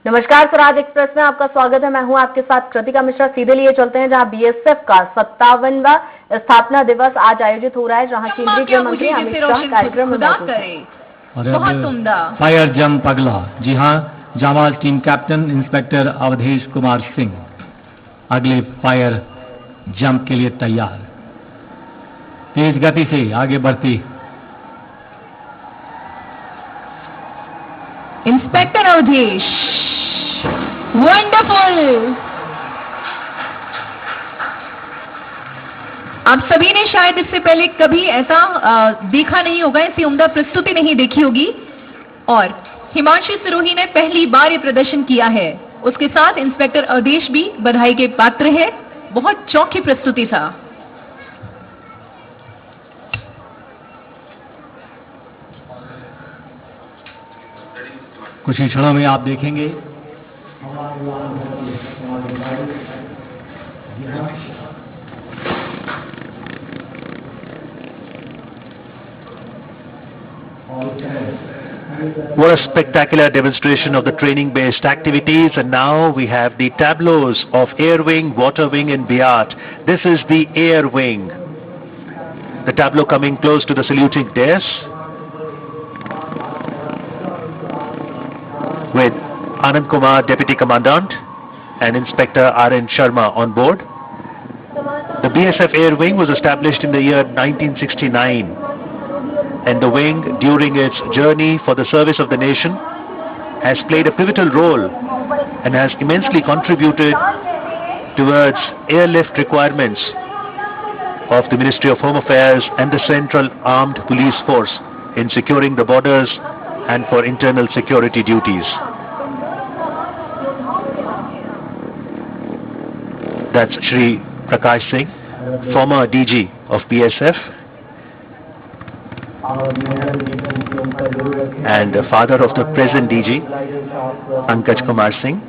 नमस्कार, स्वराज एक्सप्रेस में आपका स्वागत है। मैं हूं आपके साथ कृतिका मिश्रा। सीधे लिए चलते हैं जहां बीएसएफ का 57वां स्थापना दिवस आज आयोजित हो रहा है, जहां केंद्रीय गृह मंत्री अमित शाह कार्यक्रम में मौजूद हैं। और अब फायर जंप अगला, जी हां, Jamal team captain inspector Avdhesh Kumar Singh अगले फायर जंप के लिए तैयार, तेज गति से आगे बढ़ती इंस्पेक्टर अवधेश। वंडरफुल। आप सभी ने शायद इससे पहले कभी ऐसा देखा नहीं होगा, ऐसी उम्दा प्रस्तुति नहीं देखी होगी, और हिमांशु सिरोही ने पहली बार ये प्रदर्शन किया है। उसके साथ इंस्पेक्टर अवधेश भी बधाई के पात्र है। बहुत चौखी प्रस्तुति था। कुछ ही क्षणों में आप देखेंगे What a spectacular demonstration of the training-based activities, and now we have the tableaus of air wing, water wing and BIAT. This is the air wing. The tableau coming close to the saluting dais with Anand Kumar, Deputy Commandant, and Inspector R.N. Sharma on board. The BSF Air Wing was established in the year 1969, and the wing, during its journey for the service of the nation, has played a pivotal role and has immensely contributed towards airlift requirements of the Ministry of Home Affairs and the Central Armed Police Force in securing the borders and for internal security duties. That's Shri Prakash Singh, former DG of BSF and father of the present DG, Pankaj Kumar Singh.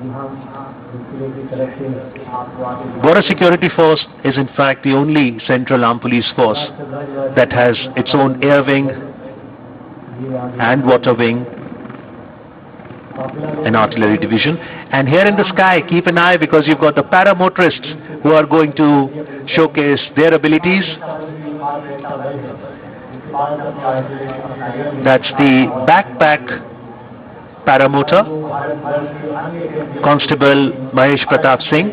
Border Security Force is in fact the only Central Armed Police Force that has its own air wing and water wing and artillery division. And here in the sky, keep an eye, because you've got the paramotorists who are going to showcase their abilities. That's the backpack paramotor, Constable Mahesh Pratap Singh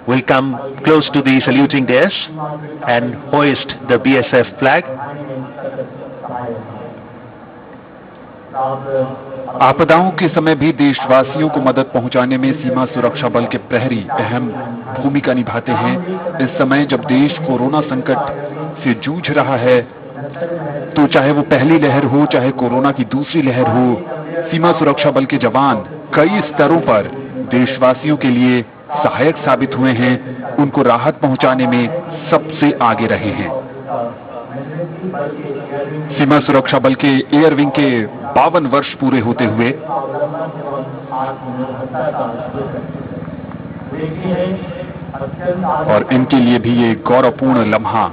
will come close to the saluting dais and hoist the BSF flag. आपदाओं के समय भी देशवासियों को मदद पहुंचाने में सीमा सुरक्षा बल के प्रहरी अहम भूमिका निभाते हैं। इस समय जब देश कोरोना संकट से जूझ रहा है, तो चाहे वो पहली लहर हो, चाहे कोरोना की दूसरी लहर हो, सीमा सुरक्षा बल के जवान कई स्तरों पर देशवासियों के लिए सहायक साबित हुए हैं, उनको राहत पहुंचाने में सबसे आगे रहे हैं। सीमा सुरक्षा बल के एयर विंग के 52 वर्ष पूरे होते हुए और इनके लिए भी ये गौरवपूर्ण लम्हा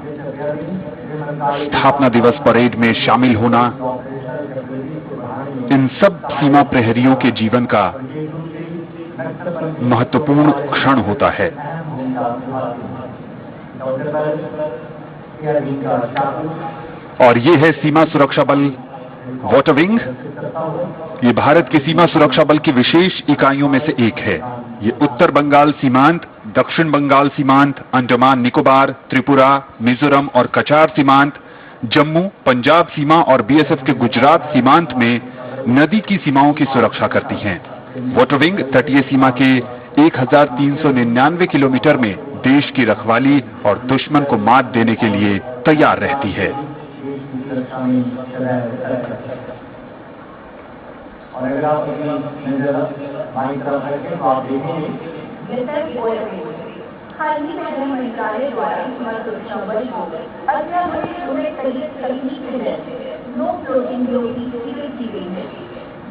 स्थापना दिवस परेड में शामिल होना इन सब सीमा प्रहरियों के जीवन का महत्वपूर्ण क्षण होता है। और ये है सीमा सुरक्षा बल वाटर विंग। ये भारत के सीमा सुरक्षा बल की विशेष इकाइयों में से एक है। ये उत्तर बंगाल सीमांत, दक्षिण बंगाल सीमांत, अंडमान निकोबार, त्रिपुरा, मिजोरम और कचार सीमांत, जम्मू, पंजाब सीमा और बीएसएफ के गुजरात सीमांत में नदी की सीमाओं की सुरक्षा करती हैं। वाटर विंग तटीय सीमा के 1399 किलोमीटर में देश की रखवाली और दुश्मन को मात देने के लिए तैयार रहती है। और अगर आप बाईं तरफ रखें तो आप देखेंगे हाल ही में गृह मंत्रालय द्वारा सीमा सुरक्षा बल को 18 तकनीक के तहत नो फ्लोटिंग ड्यूटी सीधे की गई है,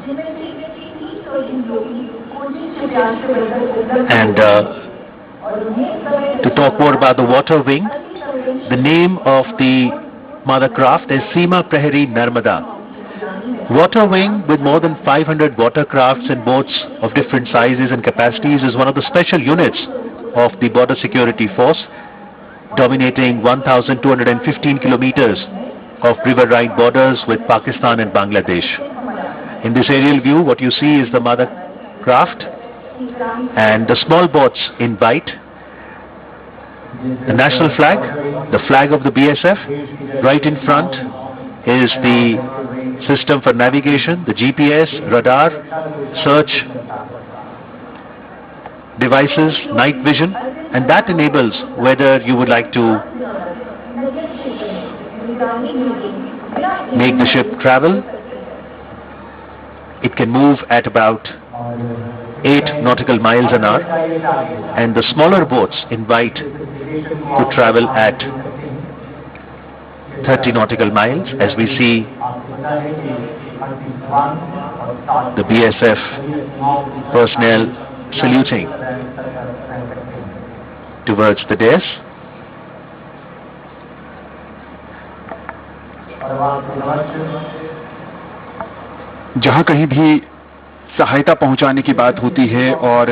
जिनमें से 3 फ्लोटिंग ड्यूटी कोचिंग के प्रयास से बदल And to talk more about the water wing, the name of the mother craft is Seema Prahari Narmada. Water wing with more than 500 watercrafts and boats of different sizes and capacities is one of the special units of the Border Security Force, dominating 1,215 kilometers of riverine borders with Pakistan and Bangladesh. In this aerial view, what you see is the mother craft and the small boats in white, the national flag, the flag of the BSF. Right in front is the system for navigation, the GPS, radar, search devices, night vision, and that enables whether you would like to make the ship travel. It can move at about 8 nautical miles an hour, and the smaller boats in white could travel at 30 nautical miles, as we see the BSF personnel saluting towards the dais. जहां कहीं भी सहायता पहुंचाने की बात होती है और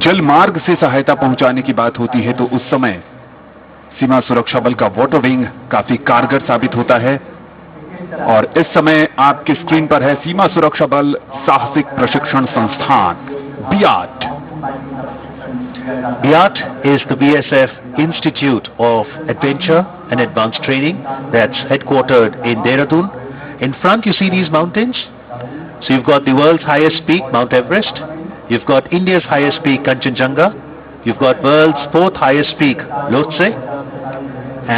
जल मार्ग से सहायता पहुंचाने की बात होती है, तो उस समय सीमा सुरक्षा बल का वाटर विंग काफी कारगर साबित होता है। और इस समय आपके स्क्रीन पर है सीमा सुरक्षा बल साहसिक प्रशिक्षण संस्थान BIAT. BIAT is the BSF Institute of Adventure and Advanced Training that's headquartered in Dehradun. In front you see these mountains. So you've got the world's highest peak, Mount Everest. You've got India's highest peak, Kanchenjunga. You've got world's 4th highest peak, Lhotse.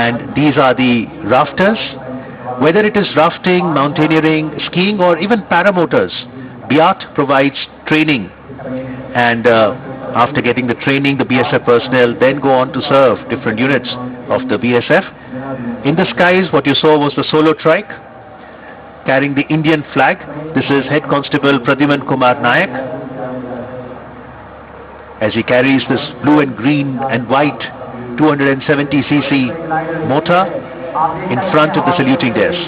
And these are the rafters. Whether it is rafting, mountaineering, skiing, or even paramotors, BIAT provides training. And after getting the training, the BSF personnel then go on to serve different units of the BSF. In the skies, what you saw was the solo trike carrying the Indian flag. This is Head Constable Pradyuman Kumar Nayak, as he carries this blue and green and white 270cc motor in front of the saluting dais.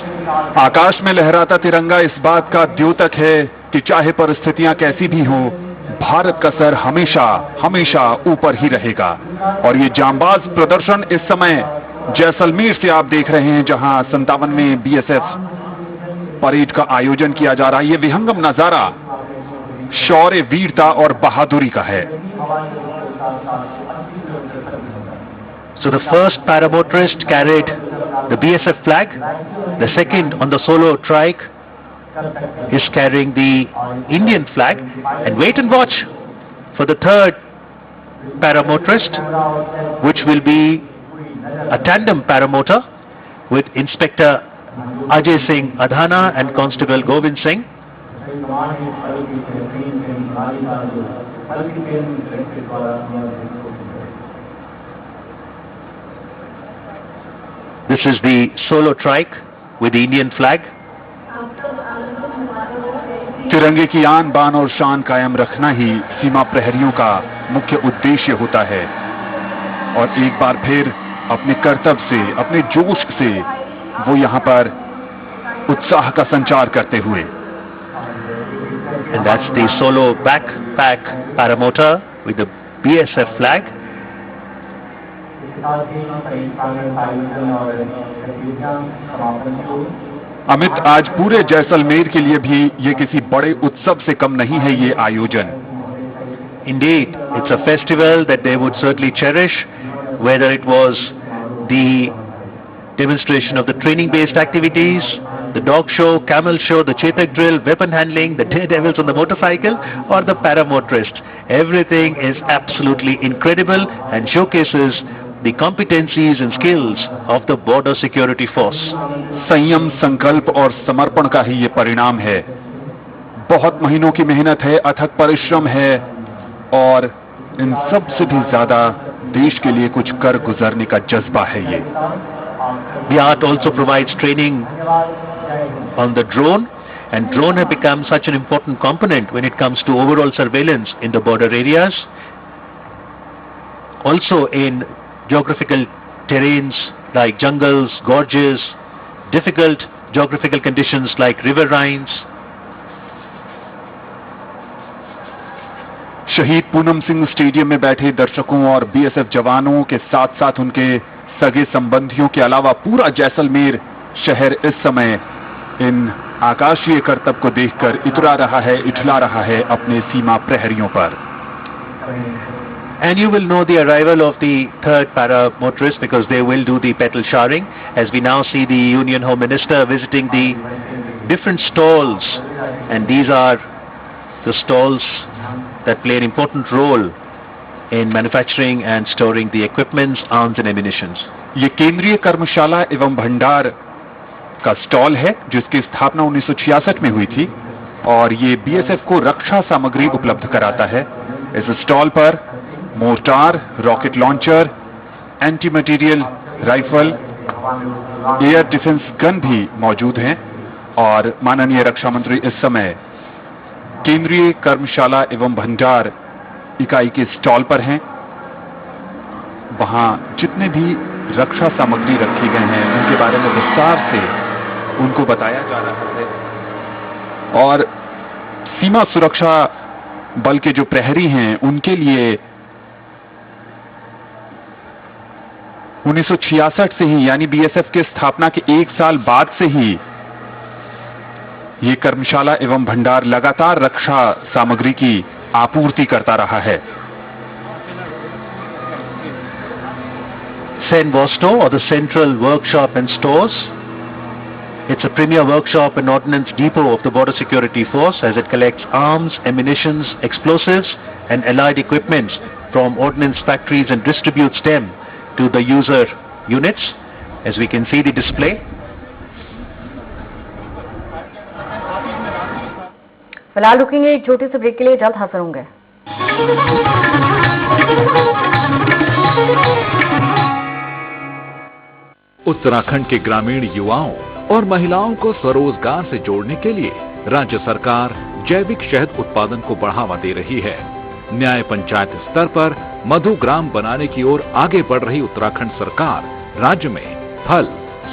आकाश में लहराता तिरंगा इस बात का द्योतक है कि चाहे परिस्थितियां कैसी भी हों, भारत का सर हमेशा हमेशा ऊपर ही रहेगा। और ये जांबाज प्रदर्शन इस समय जैसलमेर से आप देख रहे हैं, जहां 57वें BSF परेड का आयोजन किया जा रहा है। ये विहंगम नजारा शौर्य, वीरता और बहादुरी का है। So the first paramotorist carried the BSF flag. The second on the solo trike is carrying the Indian flag. And wait and watch for the third paramotorist, which will be a tandem paramotor with Inspector Ajay Singh Adhana and Constable Govind Singh. This is the solo trike with the Indian flag. तिरंगे की आन बान और शान कायम रखना ही सीमा प्रहरियों का मुख्य उद्देश्य होता है। और एक बार फिर अपने कर्तव्य से, अपने जोश से वो यहाँ पर उत्साह का संचार करते हुए। And that's the solo backpack paramotor with the BSF flag. Amit, आज पूरे जैसलमेर के लिए भी ये किसी बड़े उत्सव से कम नहीं है ये आयोजन। Indeed, it's a festival that they would certainly cherish, whether it was the demonstration of the training-based activities, the dog show, camel show, the Chetak drill, weapon handling, the daredevils on the motorcycle, or the paramotorist. Everything is absolutely incredible and showcases the competencies and skills of the Border Security Force. संयम, संकल्प और समर्पण का ही ये परिणाम है। बहुत महीनों की मेहनत है, अथक परिश्रम है और इन सब से भी ज्यादा देश के लिए कुछ कर गुजरने का जज्बा है ये। BIAT also provides training on the drone, and drone have become such an important component when it comes to overall surveillance in the border areas. Also in geographical terrains like jungles, gorges, difficult geographical conditions like riverines. शहीद Poonam Singh stadium में बैठे दर्शकों और BSF जवानों के साथ साथ उनके सगे संबंधियों के अलावा पूरा जैसलमेर शहर इस समय इन आकाशीय करतब को देखकर इठला रहा है अपने सीमा प्रहरियों पर। And you will know the arrival of the third para motorist because they will do the petal showering, as we now see the Union Home Minister visiting the different stalls, and these are the stalls that play an important role in manufacturing and storing the equipments, arms and ammunitions. ये केंद्रीय कर्मशाला एवं भंडार का stall है जिसकी स्थापना 1966 में हुई थी और ये बीएसएफ को रक्षा सामग्री उपलब्ध कराता है। इस स्टॉल पर mortar, rocket launcher, anti material rifle, air defence gun भी मौजूद हैं और माननीय रक्षा मंत्री इस समय केंद्रीय कर्मशाला एवं भंडार इकाई के स्टॉल पर हैं। वहां जितने भी रक्षा सामग्री रखी गए हैं उनके बारे में विस्तार से उनको बताया जा रहा है और सीमा सुरक्षा बल के जो प्रहरी हैं उनके लिए 1966 से ही यानी बीएसएफ के स्थापना के 1 साल बाद से ही ये कर्मशाला एवं भंडार लगातार रक्षा सामग्री की आपूर्ति करता रहा है। CENWOSTO, or the Central Workshop and Stores. It's a premier workshop and ordnance depot of the Border Security Force as it collects arms, ammunitions, explosives and allied equipments from ordnance factories and distributes them to the user units, as we can see the display. फिलहाल रुकेंगे एक छोटे से break के लिए, जल्द हाजिर होंगे। उत्तराखंड के ग्रामीण युवाओं और महिलाओं को स्वरोजगार से जोड़ने के लिए राज्य सरकार जैविक शहद उत्पादन को बढ़ावा दे रही है। न्याय पंचायत स्तर पर मधुग्राम बनाने की ओर आगे बढ़ रही उत्तराखंड सरकार राज्य में फल,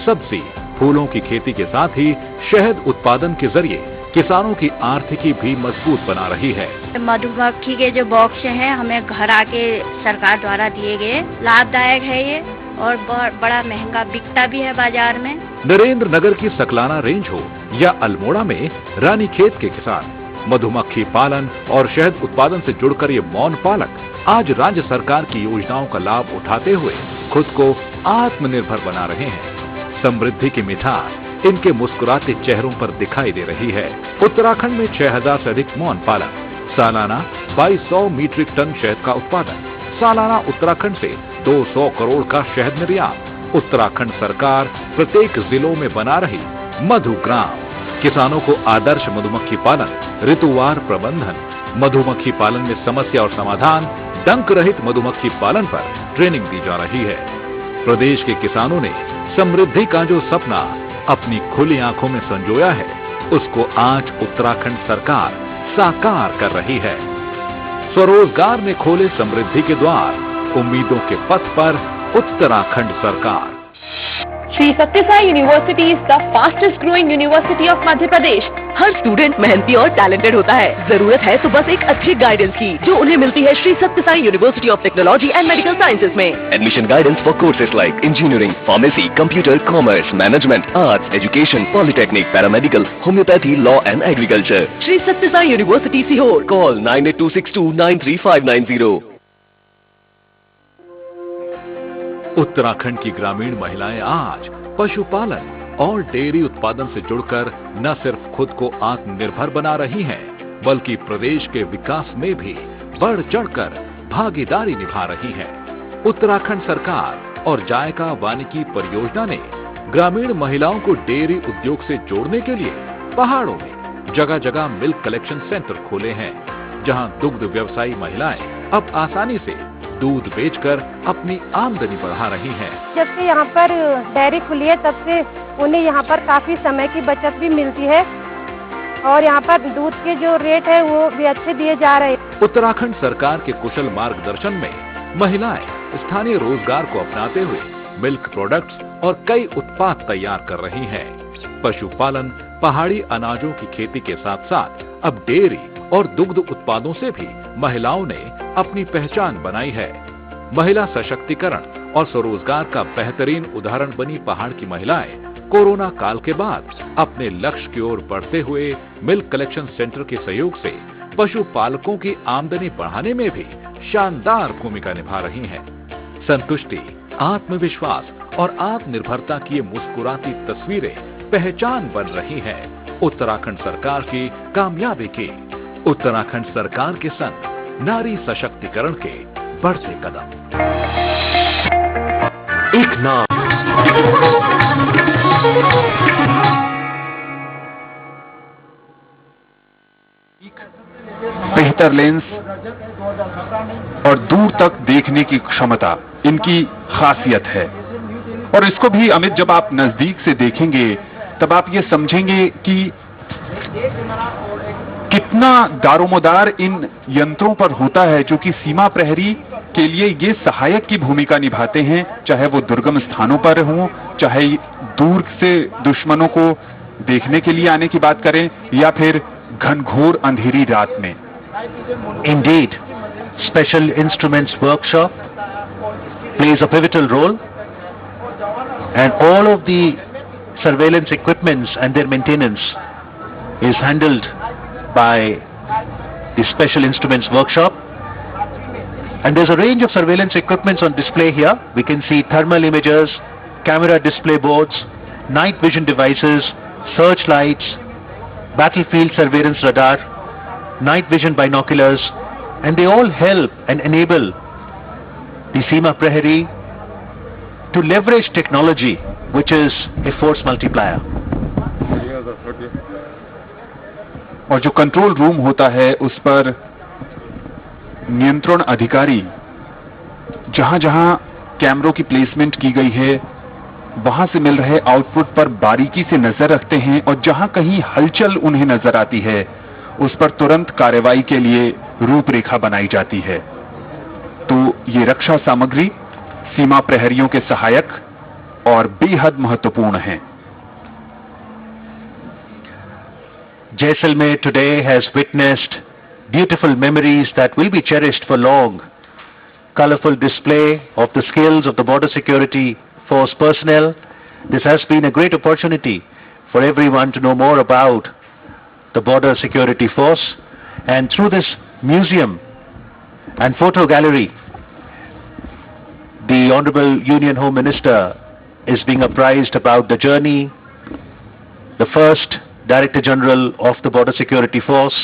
सब्जी, फूलों की खेती के साथ ही शहद उत्पादन के जरिए किसानों की आर्थिकी भी मजबूत बना रही है। मधुमक्खी के जो बॉक्स हैं हमें घर आके सरकार द्वारा दिए गए, लाभदायक है ये और बड़ा महंगा बिकता भी है बाजार में। नरेंद्र नगर की सकलाना रेंज हो या अल्मोड़ा में रानीखेत के किसान मधुमक्खी पालन और शहद उत्पादन से जुड़कर ये मौन पालक आज राज्य सरकार की योजनाओं का लाभ उठाते हुए खुद को आत्मनिर्भर बना रहे हैं। समृद्धि की मिठास इनके मुस्कुराते चेहरों पर दिखाई दे रही है। उत्तराखंड में 6000 से अधिक मौन पालक, सालाना 2200 मीट्रिक टन शहद का उत्पादन, सालाना उत्तराखंड से 200 करोड़ का शहद निर्यात। उत्तराखंड सरकार प्रत्येक जिलों में बना रही मधुग्राम, किसानों को आदर्श मधुमक्खी पालन, ऋतुवार प्रबंधन, मधुमक्खी पालन में समस्या और समाधान, डंक रहित मधुमक्खी पालन पर ट्रेनिंग दी जा रही है। प्रदेश के किसानों ने समृद्धि का जो सपना अपनी खुली आंखों में संजोया है उसको आज उत्तराखंड सरकार साकार कर रही है। स्वरोजगार ने खोले समृद्धि के द्वार, उम्मीदों के पथ पर उत्तराखंड सरकार। श्री सत्य Sai university is the fastest growing university of Madhya Pradesh. Her student मेहनती और टैलेंटेड होता है, जरूरत है तो बस एक अच्छी गाइडेंस की, जो उन्हें मिलती है श्री सत्य Sai university of technology and medical sciences में। Admission guidance for courses like engineering, pharmacy, computer, commerce, management, arts, education, polytechnic, paramedical, homeopathy, law and agriculture. Shri सत्य साई यूनिवर्सिटी सीहोर। Call 9826293590. उत्तराखंड की ग्रामीण महिलाएं आज पशुपालन और डेयरी उत्पादन से जुड़कर न सिर्फ खुद को आत्मनिर्भर बना रही हैं, बल्कि प्रदेश के विकास में भी बढ़ चढ़कर भागीदारी निभा रही हैं। उत्तराखंड सरकार और जायका वानिकी परियोजना ने ग्रामीण महिलाओं को डेयरी उद्योग से जोड़ने के लिए पहाड़ों में जगह जगह मिल्क कलेक्शन सेंटर खोले हैं, जहां दुग्ध व्यवसायी महिलाएं अब आसानी से दूध बेचकर अपनी आमदनी बढ़ा रही हैं। जब से यहाँ पर डेयरी खुली है तब से उन्हें यहाँ पर काफी समय की बचत भी मिलती है और यहाँ पर दूध के जो रेट है वो भी अच्छे दिए जा रहे हैं। उत्तराखंड सरकार के कुशल मार्गदर्शन में महिलाएं स्थानीय रोजगार को अपनाते हुए मिल्क प्रोडक्ट्स और कई उत्पाद तैयार कर रही हैं। पशुपालन, पहाड़ी अनाजों की खेती के साथ साथ अब डेयरी और दुग्ध उत्पादों से भी महिलाओं ने अपनी पहचान बनाई है। महिला सशक्तिकरण और स्वरोजगार का बेहतरीन उदाहरण बनी पहाड़ की महिलाएं कोरोना काल के बाद अपने लक्ष्य की ओर बढ़ते हुए मिल्क कलेक्शन सेंटर के सहयोग से पशुपालकों की आमदनी बढ़ाने में भी शानदार भूमिका निभा रही हैं। संतुष्टि, आत्मविश्वास और आत्मनिर्भरता की ये मुस्कुराती तस्वीरें पहचान बन रही हैं उत्तराखंड सरकार की कामयाबी की। उत्तराखंड सरकार के संग नारी सशक्तिकरण के बढ़ते कदम। एक नाम, बेहतर लेंस और दूर तक देखने की क्षमता इनकी खासियत है। और इसको भी अमित, जब आप नजदीक से देखेंगे तब आप ये समझेंगे कि कितना दारोमदार इन यंत्रों पर होता है, जो कि सीमा प्रहरी के लिए ये सहायक की भूमिका निभाते हैं, चाहे वो दुर्गम स्थानों पर हों, चाहे दूर से दुश्मनों को देखने के लिए आने की बात करें, या फिर घनघोर अंधेरी रात में। Indeed, Special Instruments Workshop plays a pivotal role, and all of the surveillance equipments and their maintenance is handled by the Special Instruments Workshop. And there's a range of surveillance equipments on display here. We can see thermal imagers, camera display boards, night vision devices, searchlights, battlefield surveillance radar, night vision binoculars, and they all help and enable the Seema Prahari to leverage technology, which is a force multiplier. और जो control room होता है उस पर नियंत्रण अधिकारी जहां जहां कैमरों की प्लेसमेंट की गई है वहां से मिल रहे आउटपुट पर बारीकी से नजर रखते हैं, और जहां कहीं हलचल उन्हें नजर आती है उस पर तुरंत कार्रवाई के लिए रूपरेखा बनाई जाती है। तो ये रक्षा सामग्री सीमा प्रहरियों के सहायक और बेहद महत्वपूर्ण है। Jaisalmer today has witnessed beautiful memories that will be cherished for long. Colorful display of the skills of the Border Security Force personnel. This has been a great opportunity for everyone to know more about the Border Security Force, and through this museum and photo gallery, the Honorable Union Home Minister is being apprised about the journey, the first Director General of the Border Security Force,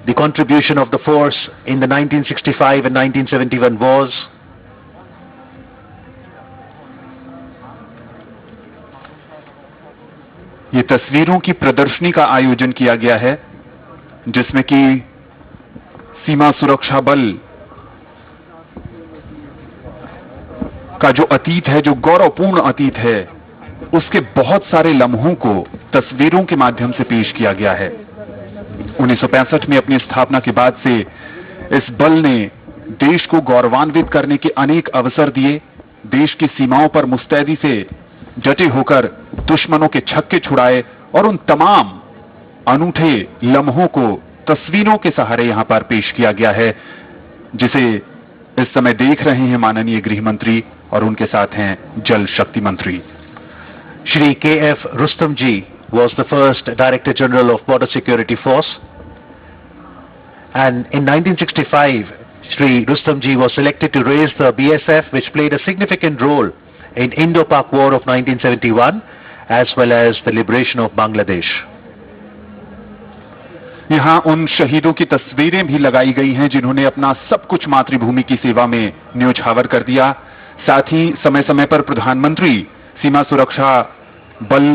the contribution of the force in the 1965 and 1971 wars, ये तस्वीरों की प्रदर्शनी का आयोजन किया गया है, जिसमें कि सीमा सुरक्षा बल का जो अतीत है, जो गौरवपूर्ण अतीत है, उसके बहुत सारे लम्हों को तस्वीरों के माध्यम से पेश किया गया है। 1965 में अपनी स्थापना के बाद से इस बल ने देश को गौरवान्वित करने के अनेक अवसर दिए, देश की सीमाओं पर मुस्तैदी से डटे होकर दुश्मनों के छक्के छुड़ाए, और उन तमाम अनूठे लम्हों को तस्वीरों के सहारे यहां पर पेश किया गया है, जिसे इस समय देख रहे हैं माननीय गृह मंत्री और उनके साथ हैं जल शक्ति मंत्री। Shri K.F. Rustam ji was the first Director General of Border Security Force, and in 1965 Shri Rustam ji was selected to raise the BSF, which played a significant role in Indo-Pak War of 1971 as well as the liberation of Bangladesh. यहां उन शहीदों की तस्वीरें भी लगाई गई हैं जिन्होंने अपना सब कुछ मातृभूमि की सेवा में न्योछावर कर दिया। साथ ही समय समय पर प्रधानमंत्री सीमा सुरक्षा बल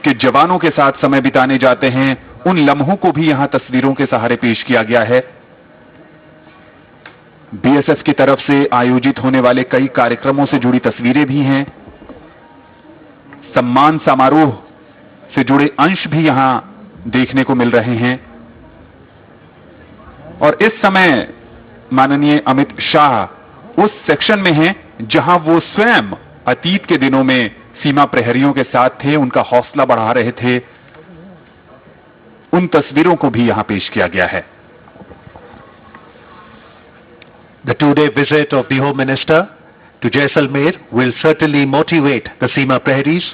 के जवानों के साथ समय बिताने जाते हैं, उन लम्हों को भी यहां तस्वीरों के सहारे पेश किया गया है। बीएसएफ की तरफ से आयोजित होने वाले कई कार्यक्रमों से जुड़ी तस्वीरें भी हैं। सम्मान समारोह से जुड़े अंश भी यहां देखने को मिल रहे हैं। और इस समय माननीय अमित शाह उस सेक्शन में हैं जहां वो स्वयं अतीत के दिनों में सीमा प्रहरियों के साथ थे, उनका हौसला बढ़ा रहे थे, उन तस्वीरों को भी यहां पेश किया गया है। The two-day visit of the Home Minister to Jaisalmer will certainly motivate the Seema Praharis.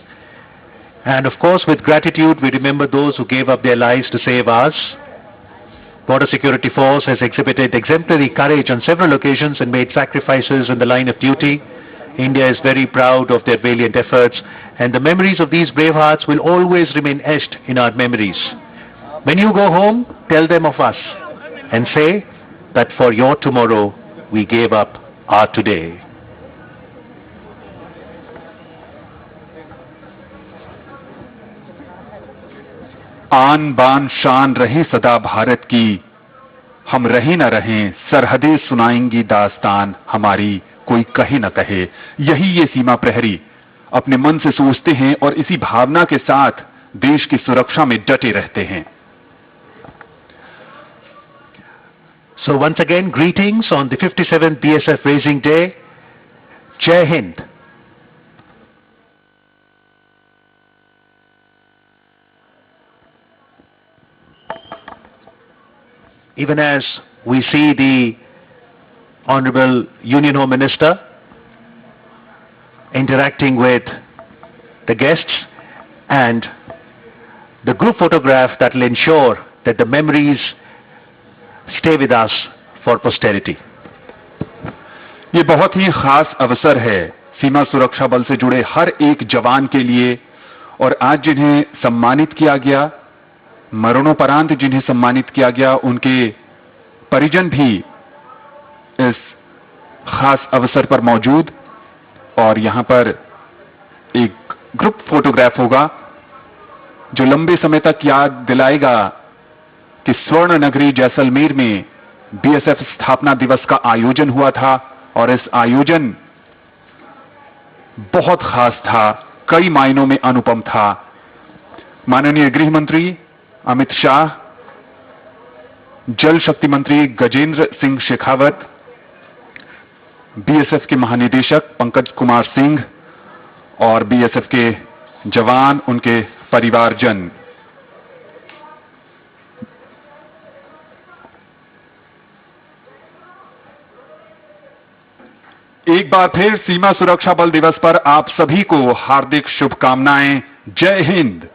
And of course, with gratitude, we remember those who gave up their lives to save ours. Border Security Force has exhibited exemplary courage on several occasions and made sacrifices in the line of duty. India is very proud of their valiant efforts, and the memories of these brave hearts will always remain etched in our memories. When you go home, tell them of us and say that for your tomorrow, we gave up our today. आन बान शान रहे सदा भारत की, हम रहे न रहें सरहदें सुनाएंगी दास्तान हमारी, कोई कहे न कहे। यही ये सीमा प्रहरी अपने मन से सोचते हैं और इसी भावना के साथ देश की सुरक्षा में डटे रहते हैं। So once again, greetings on the 57th BSF Raising Day. Jai Hind. Even as we see the Honorable Union Home Minister interacting with the guests and the group photograph that will ensure that the memories stay with us for posterity. ये बहुत ही खास अवसर है सीमा सुरक्षा बल से जुड़े हर एक जवान के लिए, और आज जिन्हें सम्मानित किया गया, मरणोपरांत जिन्हें सम्मानित किया गया, उनके परिजन भी इस खास अवसर पर मौजूद। और यहां पर एक ग्रुप फोटोग्राफ होगा जो लंबे समय तक याद दिलाएगा कि स्वर्ण नगरी जैसलमेर में बीएसएफ स्थापना दिवस का आयोजन हुआ था, और इस आयोजन बहुत खास था, कई मायनों में अनुपम था। माननीय गृह मंत्री अमित शाह, जल शक्ति मंत्री गजेंद्र सिंह शेखावत, बीएसएफ के महानिदेशक पंकज कुमार सिंह और बीएसएफ के जवान, उनके परिवारजन, एक बार फिर सीमा सुरक्षा बल दिवस पर आप सभी को हार्दिक शुभकामनाएं। जय हिंद।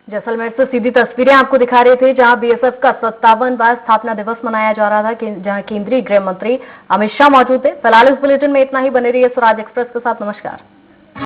जैसलमेर से सीधी तस्वीरें आपको दिखा रहे थे, जहां बीएसएफ का 57वां स्थापना दिवस मनाया जा रहा था, जहां केंद्रीय गृह मंत्री अमित शाह मौजूद थे। फिलहाल इस बुलेटिन में इतना ही। बने रहिए स्वराज एक्सप्रेस के साथ। नमस्कार।